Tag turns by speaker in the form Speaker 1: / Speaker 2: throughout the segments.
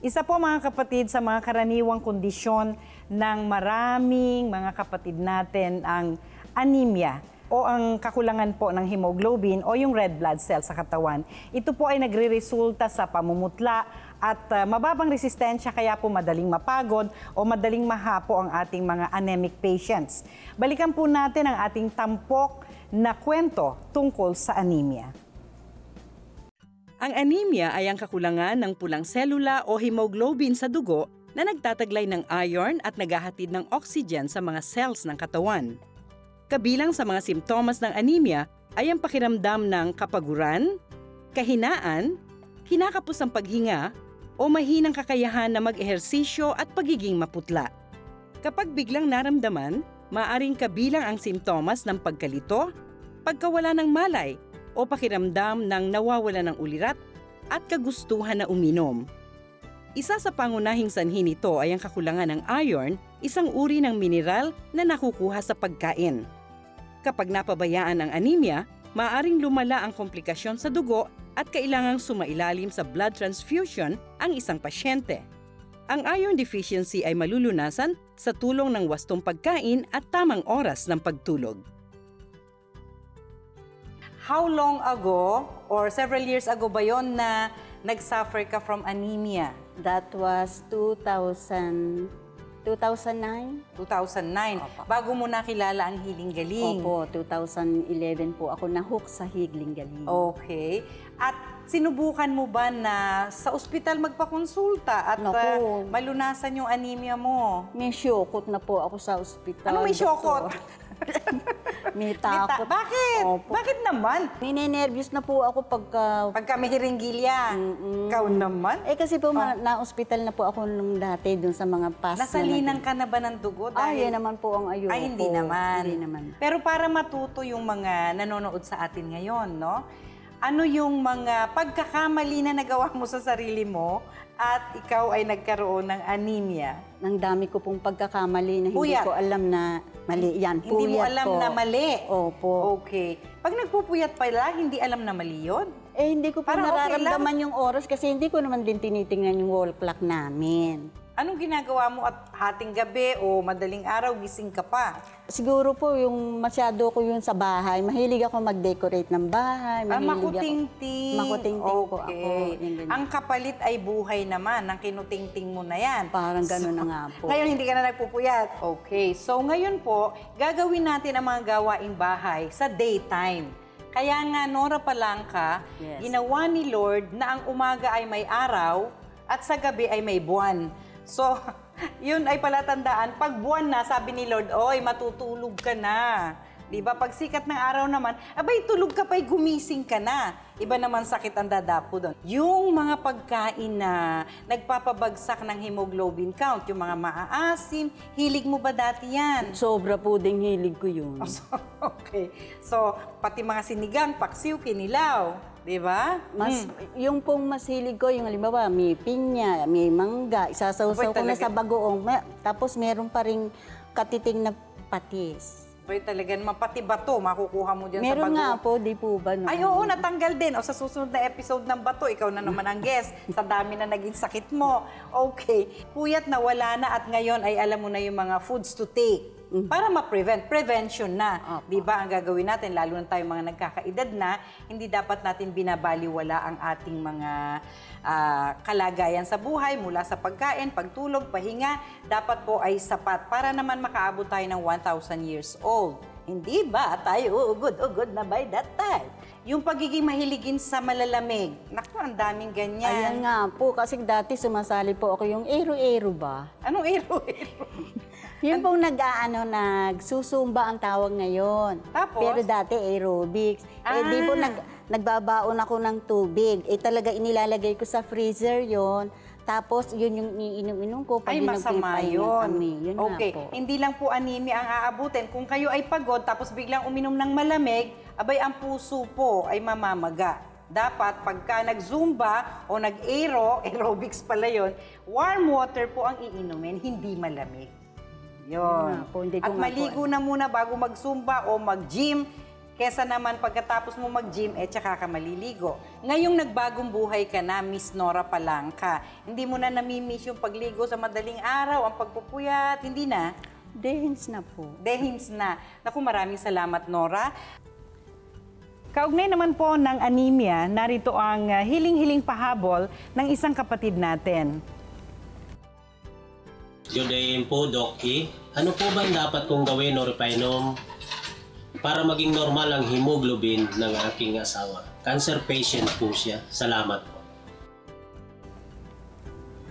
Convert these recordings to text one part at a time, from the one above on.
Speaker 1: Isa po mga kapatid sa mga karaniwang kondisyon ng maraming mga kapatid natin ang anemia o ang kakulangan po ng hemoglobin o yung red blood cell sa katawan. Ito po ay nagre-resulta sa pamumutla at mababang resistensya kaya po madaling mapagod o madaling mahapo ang ating mga anemic patients. Balikan po natin ang ating tampok na kwento tungkol sa anemia. Ang anemia ay ang kakulangan ng pulang selula o hemoglobin sa dugo na nagtataglay ng iron at naghahatid ng oxygen sa mga cells ng katawan. Kabilang sa mga simptomas ng anemia ay ang pakiramdam ng kapaguran, kahinaan, kinakapos ang paghinga, o mahinang kakayahan na mag-ehersisyo at pagiging maputla. Kapag biglang naramdaman, maaaring kabilang ang simptomas ng pagkalito, pagkawala ng malay, o pakiramdam ng nawawala ng ulirat at kagustuhan na uminom. Isa sa pangunahing sanhi nito ay ang kakulangan ng iron, isang uri ng mineral na nakukuha sa pagkain. Kapag napabayaan ang anemia, maaaring lumala ang komplikasyon sa dugo at kailangang sumailalim sa blood transfusion ang isang pasyente. Ang iron deficiency ay malulunasan sa tulong ng wastong pagkain at tamang oras ng pagtulog. How long ago or several years ago ba yon na nag-suffer ka from anemia?
Speaker 2: That was 2009.
Speaker 1: 2009.
Speaker 2: Opo.
Speaker 1: Bago mo nakilala ang Hiling Galing.
Speaker 2: Opo, 2011 po ako na-hook sa Hiling Galing.
Speaker 1: Okay. At sinubukan mo ba na sa ospital magpakonsulta at malunasan yung anemia mo?
Speaker 2: May syokot na po ako sa ospital.
Speaker 1: Ano may syokot?
Speaker 2: May takot.
Speaker 1: Bakit?
Speaker 2: Opo.
Speaker 1: Bakit naman?
Speaker 2: Ninenervyos na po ako
Speaker 1: Pagka may hiringgilya. Ikaw naman?
Speaker 2: Eh kasi po na-ospital na po ako nung dati dun sa mga past.
Speaker 1: Nasalinan ka na ba ng dugo?
Speaker 2: Ay, yan naman po ang ayoko.
Speaker 1: Ay, hindi naman.
Speaker 2: Hindi naman.
Speaker 1: Pero para matuto yung mga nanonood sa atin ngayon, no? Ano yung mga pagkakamali na nagawa mo sa sarili mo at ikaw ay nagkaroon ng anemia?
Speaker 2: Nang dami ko pong pagkakamali na hindi ko alam na mali. Yan, puyat po.
Speaker 1: Hindi mo alam na mali?
Speaker 2: Opo.
Speaker 1: Okay. Pag nagpupuyat pala, hindi alam na mali yun?
Speaker 2: Eh, hindi ko po
Speaker 1: Parang
Speaker 2: nararamdaman yung oras kasi hindi ko naman din tinitingnan yung wall clock namin.
Speaker 1: Anong ginagawa mo at hating gabi o madaling araw, gising ka pa?
Speaker 2: Siguro po yung masyado ko yun sa bahay. Mahilig ako mag-decorate ng bahay.
Speaker 1: Makutingting.
Speaker 2: Makutingting po ako.
Speaker 1: Okay. Ang kapalit ay buhay naman. Ang kinutingting mo na yan.
Speaker 2: Parang gano'n na nga po.
Speaker 1: Ngayon hindi ka na nagpupuyat. Okay. So ngayon po, gagawin natin ang mga gawaing bahay sa daytime. Kaya nga, Nora Palangka, ginawa ni Lord na ang umaga ay may araw at sa gabi ay may buwan. So, yun ay palatandaan. Pag buwan na, sabi ni Lord, oy, matutulog ka na. Diba? Pag sikat ng araw naman, abay, tulog ka pa'y gumising ka na. Iba naman sakit ang dadapo doon. Yung mga pagkain na nagpapabagsak ng hemoglobin count, yung mga maaasim, hilig mo ba dati yan?
Speaker 2: Sobra po ding hilig ko yun.
Speaker 1: Okay. So, pati mga sinigang, paksiw, kinilaw. Diba?
Speaker 2: Yung pong mas hilig ko, yung halimbawa, may pinya, may mangga, isasawsaw ko na sa bagoong. Tapos meron pa rin katiting na patis.
Speaker 1: Pwede talaga naman, pati bato, makukuha mo dyan sa bagoong.
Speaker 2: Meron nga po, di po ba? No?
Speaker 1: Ay, oo, natanggal din. O sa susunod na episode ng bato, ikaw na naman ang guest. Sa dami na naging sakit mo. Okay. Puyat na wala na at ngayon ay alam mo na yung mga foods to take. Para ma-prevent. Prevention na. Di ba ang gagawin natin, lalo na tayo mga nagkakaedad na, hindi dapat natin binabaliwala ang ating mga kalagayan sa buhay, mula sa pagkain, pagtulog, pahinga, dapat po ay sapat para naman makaabot tayo ng 1,000 years old. Hindi ba tayo ugod na by that time? Yung pagiging mahiligin sa malalamig. Naku, ang daming ganyan.
Speaker 2: Ayan nga po, kasi dati sumasali po ako yung ero-ero ba?
Speaker 1: Anong ero-ero?
Speaker 2: Yung pong nagsusumba ang tawag ngayon.
Speaker 1: Tapos?
Speaker 2: Pero dati aerobics. Eh di po nagbabaon ako ng tubig. Eh talaga inilalagay ko sa freezer yon. Tapos yun yung iinom-inom ko.
Speaker 1: Ay, masama yun.
Speaker 2: Yun
Speaker 1: okay.
Speaker 2: nga po.
Speaker 1: Hindi lang po anemia ang aabutin. Kung kayo ay pagod tapos biglang uminom ng malamig, abay ang puso po ay mamamaga. Dapat pagka nag-zumba o nag-aerobics pala yun, warm water po ang iinumin, hindi malamig. Yun.
Speaker 2: Po,
Speaker 1: at maligo na muna bago mag-zumba o mag-gym. Kesa naman pagkatapos mo mag-gym, tsaka ka maliligo. Ngayong nagbagong buhay ka na, Miss Nora Palangka, hindi mo na namimiss yung pagligo sa madaling araw, ang pagpupuyat, hindi na?
Speaker 2: Dehins na po.
Speaker 1: Dehins na. Naku, maraming salamat, Nora. Kaugnay naman po ng anemia, narito ang hiling-hiling pahabol ng isang kapatid natin.
Speaker 3: Good day po, Doc E. Ano po ba ang dapat kong gawin o repainom para maging normal ang hemoglobin ng aking asawa? Cancer patient po siya. Salamat po.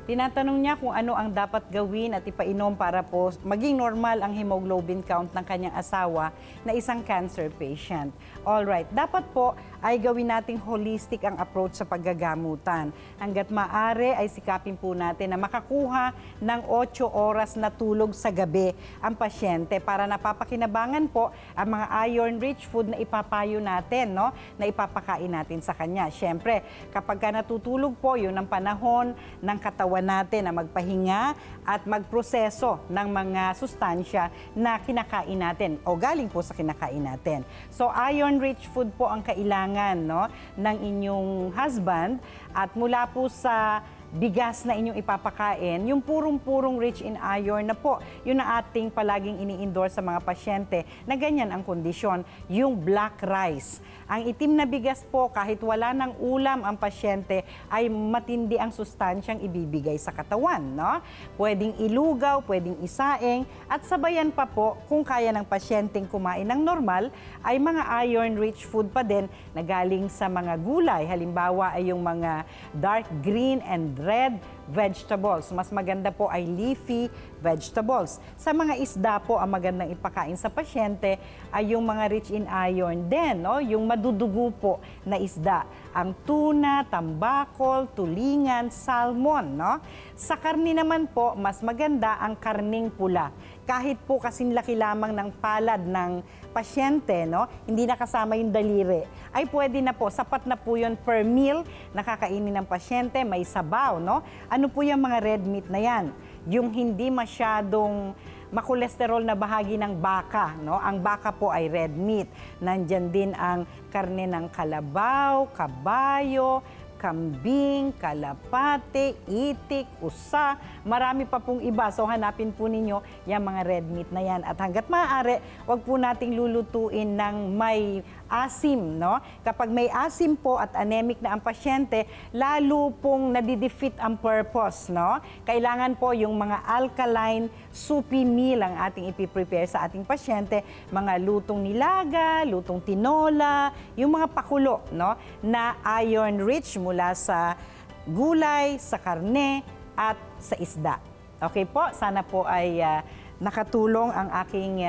Speaker 1: Tinatanong niya kung ano ang dapat gawin at ipainom para po maging normal ang hemoglobin count ng kanyang asawa na isang cancer patient. Alright, dapat po ay gawin nating holistic ang approach sa paggagamutan. Hanggat maaari ay sikapin po natin na makakuha ng 8 oras na tulog sa gabi ang pasyente para napapakinabangan po ang mga iron-rich food na ipapayo natin, no? Na ipapakain natin sa kanya. Siyempre, kapag ka natutulog po, yun ang panahon ng katawan natin na magpahinga at magproseso ng mga sustansya na kinakain natin o galing po sa kinakain natin. So, iron-rich food po ang kailangan, no, ng inyong husband at mula po sa bigas na inyong ipapakain, yung purong-purong rich in iron na po, yun ang ating palaging ini-endorse sa mga pasyente na ganyan ang kondisyon, yung black rice. Ang itim na bigas po, kahit wala ng ulam ang pasyente, ay matindi ang sustansyang ibibigay sa katawan, no? Pwedeng ilugaw, pwedeng isaing, at sabayan pa po, kung kaya ng pasyenteng kumain ng normal, ay mga iron-rich food pa din na galing sa mga gulay. Halimbawa ay yung mga dark green and red vegetables. Mas maganda po ay leafy vegetables. Sa mga isda po, ang magandang ipakain sa pasyente ay yung mga rich in iron din, no? Yung madudugo po na isda. Ang tuna, tambakol, tulingan, salmon, no? Sa karni naman po, mas maganda ang karning pula. Kahit po kasing laki lamang ng palad ng pasyente, no, hindi nakasama yung daliri, ay pwede na po, sapat na po yun per meal na kakainin ng pasyente, may sabaw, no? Ano po yung mga red meat na yan? Yung hindi masyadong makolesterol na bahagi ng baka, no? Ang baka po ay red meat. Nandyan din ang karne ng kalabaw, kabayo, kambing, kalapate, itik, usa, marami pa pong iba. So hanapin po ninyo yung mga red meat na yan. At hanggat maaari, wag po nating lulutuin ng may asim, no? Kapag may asim po at anemic na ang pasyente, lalo pong nadidefeat ang purpose, no? Kailangan po yung mga alkaline soupy meal ang ating ipiprepare sa ating pasyente, mga lutong nilaga, lutong tinola, yung mga pakulo, no? Na iron rich mula sa gulay, sa karne, at sa isda. Okay po, sana po ay nakatulong ang aking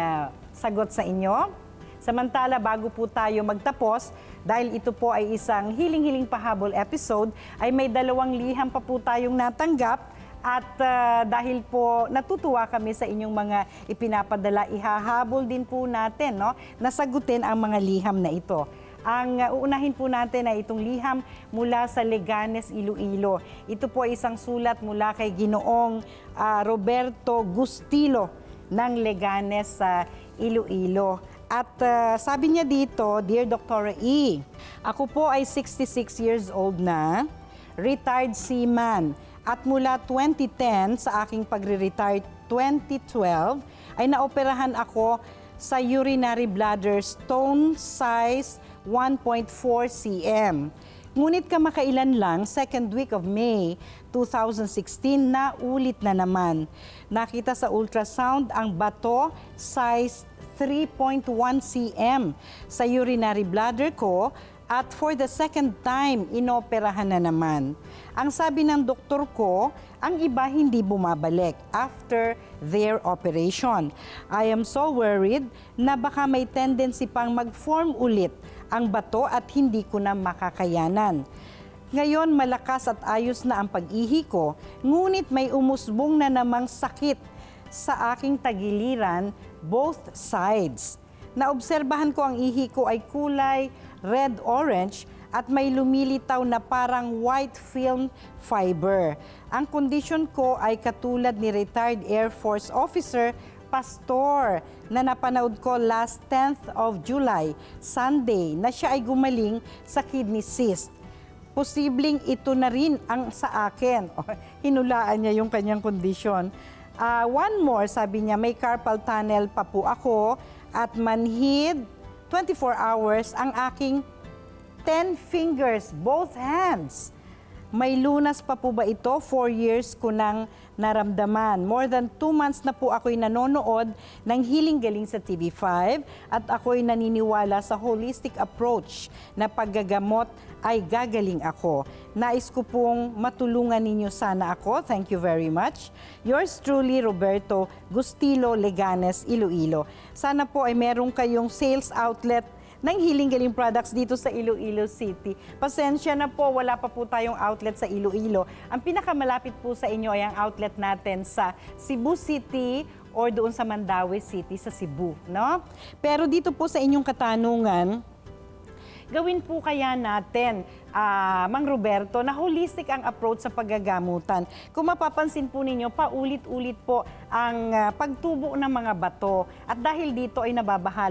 Speaker 1: sagot sa inyo. Samantala, bago po tayo magtapos, dahil ito po ay isang hiling-hiling pahabol episode, ay may 2 liham pa po tayong natanggap. At dahil po natutuwa kami sa inyong mga ipinapadala, ihahabol din po natin, no, nasagutin ang mga liham na ito. Ang uunahin po natin ay itong liham mula sa Leganes, Iloilo. Ito po ay isang sulat mula kay Ginoong Roberto Gustilo ng Leganes sa Iloilo. At sabi niya dito, Dear Dr. E, ako po ay 66 years old na, retired seaman. At mula 2010 sa aking pagre-retire 2012, ay naoperahan ako sa urinary bladder stone size 1.4 cm. Ngunit kamakailan lang, second week of May 2016, na ulit na naman. Nakita sa ultrasound ang bato size 3.1 cm sa urinary bladder ko at for the second time, inoperahan na naman. Ang sabi ng doktor ko, ang iba hindi bumabalik after their operation. I am so worried na baka may tendency pang mag-form ulit ang bato at hindi ko na makakayanan. Ngayon, malakas at ayos na ang pag-ihi ko, ngunit may umusbong na namang sakit sa aking tagiliran, both sides. Naobserbahan ko ang ihi ko ay kulay red-orange at may lumilitaw na parang white film fiber. Ang kondisyon ko ay katulad ni retired Air Force officer pastor na napanood ko last 10th of July, Sunday, na siya ay gumaling sa kidney cyst. Posibleng ito na rin ang sa akin. Hinulaan niya yung kanyang kondisyon. One more, sabi niya, may carpal tunnel pa po ako at manhid 24 hours ang aking 10 fingers, both hands. May lunas pa po ba ito? 4 years ko nang naramdaman. More than 2 months na po ako'y nanonood ng Healing Galing sa TV5 at ako'y naniniwala sa holistic approach na paggagamot ay gagaling ako. Nais ko pong matulungan ninyo sana ako. Thank you very much. Yours truly, Roberto Gustilo Leganes, Iloilo. Sana po ay meron kayong sales outlet ng Healing Galing products dito sa Iloilo City. Pasensya na po, wala pa po tayong outlet sa Iloilo. Ang pinakamalapit po sa inyo ay ang outlet natin sa Cebu City or doon sa Mandaue City sa Cebu, no? Pero dito po sa inyong katanungan, gawin po kaya natin, Mang Roberto, na holistic ang approach sa paggagamutan. Kung mapapansin po ninyo, paulit-ulit po ang pagtubo ng mga bato. At dahil dito ay nababahala